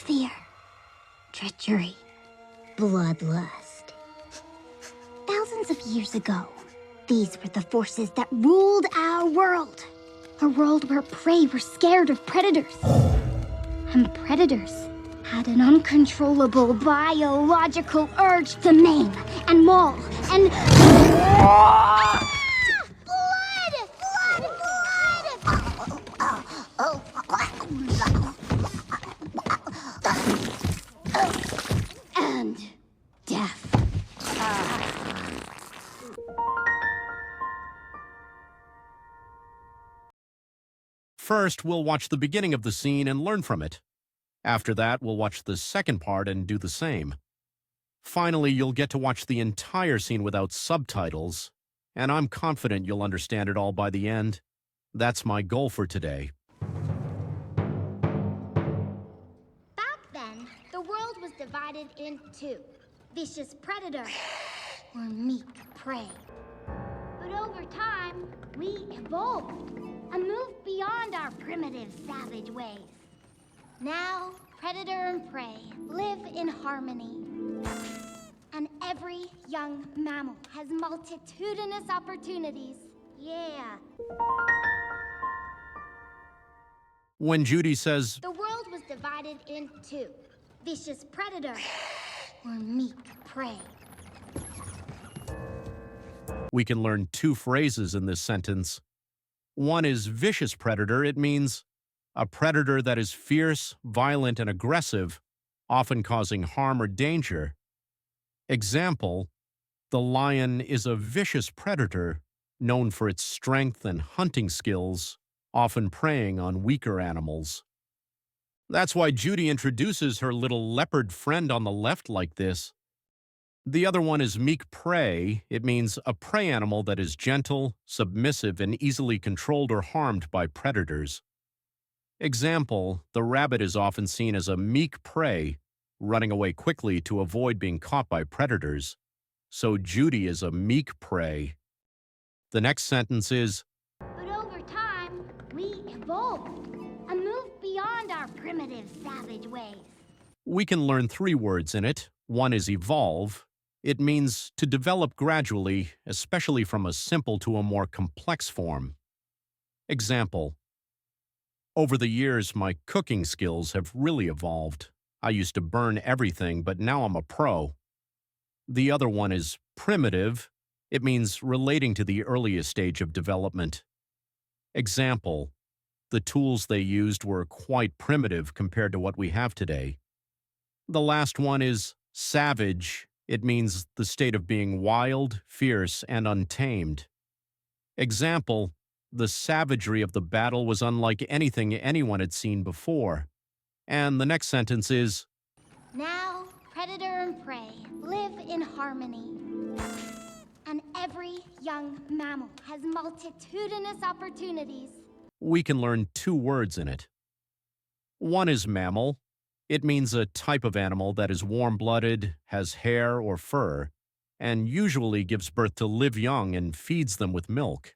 fear, treachery, bloodlust. Thousands of years ago, these were the forces that ruled our world. A world where prey were scared of predators. And predators had an uncontrollable biological urge to maim and maul and... And death. First, we'll watch the beginning of the scene and learn from it. After that, we'll watch the second part and do the same. Finally, you'll get to watch the entire scene without subtitles, and I'm confident you'll understand it all by the end. That's my goal for today. Back then, the world was divided in two. Vicious predator or meek prey. But over time, we evolved and moved beyond our primitive, savage ways. Now, predator and prey live in harmony. And every young mammal has multitudinous opportunities. Yeah. When Judy says, The world was divided in two. Vicious predator or meek prey. we can learn two phrases in this sentence. One is vicious predator. It means a predator that is fierce, violent, and aggressive, often causing harm or danger. Example, the lion is a vicious predator known for its strength and hunting skills, often preying on weaker animals. That's why Judy introduces her little leopard friend on the left like this. The other one is meek prey. It means a prey animal that is gentle, submissive, and easily controlled or harmed by predators. Example, the rabbit is often seen as a meek prey, running away quickly to avoid being caught by predators. So Judy is a meek prey. The next sentence is, But over time, we evolved and moved beyond our primitive, savage ways. we can learn three words in it. One is evolve. It means to develop gradually, especially from a simple to a more complex form. Example, over the years, my cooking skills have really evolved. I used to burn everything, but now I'm a pro. The other one is primitive. It means relating to the earliest stage of development. Example, the tools they used were quite primitive compared to what we have today. The last one is savage. It means the state of being wild, fierce, and untamed. Example, the savagery of the battle was unlike anything anyone had seen before. And the next sentence is, Now, predator and prey live in harmony. And every young mammal has multitudinous opportunities. we can learn two words in it. One is mammal. It means a type of animal that is warm-blooded, has hair or fur, and usually gives birth to live young and feeds them with milk.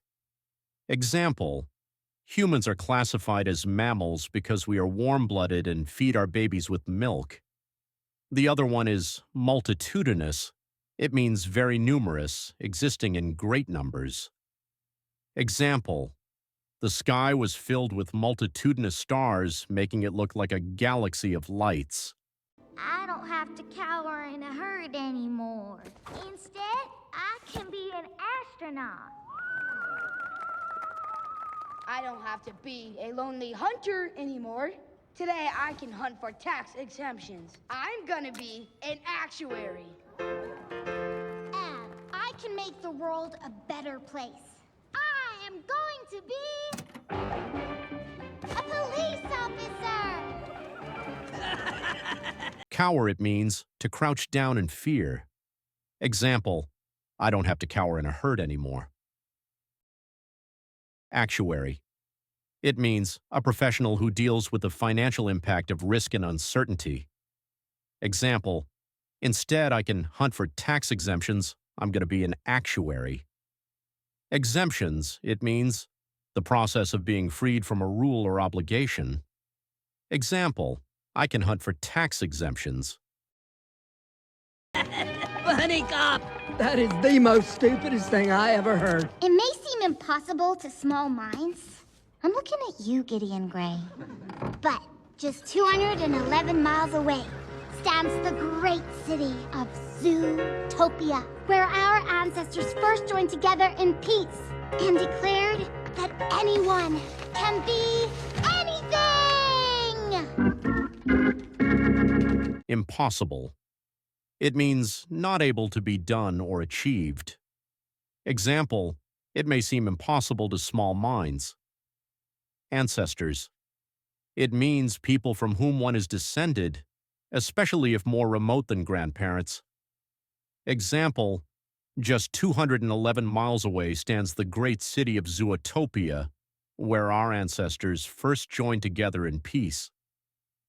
Example, humans are classified as mammals because we are warm-blooded and feed our babies with milk. The other one is multitudinous. It means very numerous, existing in great numbers. Example, the sky was filled with multitudinous stars, making it look like a galaxy of lights. I don't have to cower in a herd anymore. Instead, I can be an astronaut. I don't have to be a lonely hunter anymore. Today, I can hunt for tax exemptions. I'm gonna be an actuary. And I can make the world a better place. I am going to be a police officer. Cower, it means to crouch down in fear. Example, I don't have to cower in a herd anymore. Actuary. It means a professional who deals with the financial impact of risk and uncertainty. Example, instead I can hunt for tax exemptions. I'm going to be an actuary. Exemptions, it means the process of being freed from a rule or obligation. Example, I can hunt for tax exemptions. Bunny cop! That is the most stupidest thing I ever heard. It may seem impossible to small minds. I'm looking at you, Gideon Gray. But just 211 miles away stands the great city of Zootopia, where our ancestors first joined together in peace and declared that anyone can be anything! Impossible. It means not able to be done or achieved. Example, it may seem impossible to small minds. Ancestors. It means people from whom one is descended, especially if more remote than grandparents. Example, just 211 miles away stands the great city of Zootopia, where our ancestors first joined together in peace.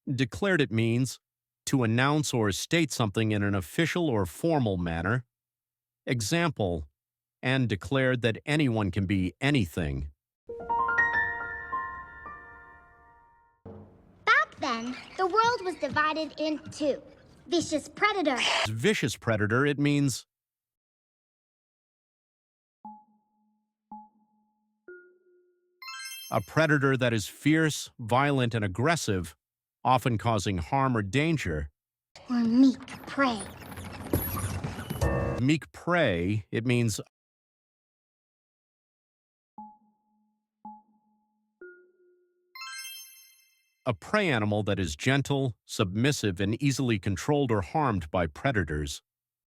Declared it means to announce or state something in an official or formal manner. Example, and declared that anyone can be anything. Back then, the world was divided in two. Vicious predator. Vicious predator, it means a predator that is fierce, violent, and aggressive, often causing harm or danger. Or meek prey. Meek prey, it means a prey animal that is gentle, submissive, and easily controlled or harmed by predators.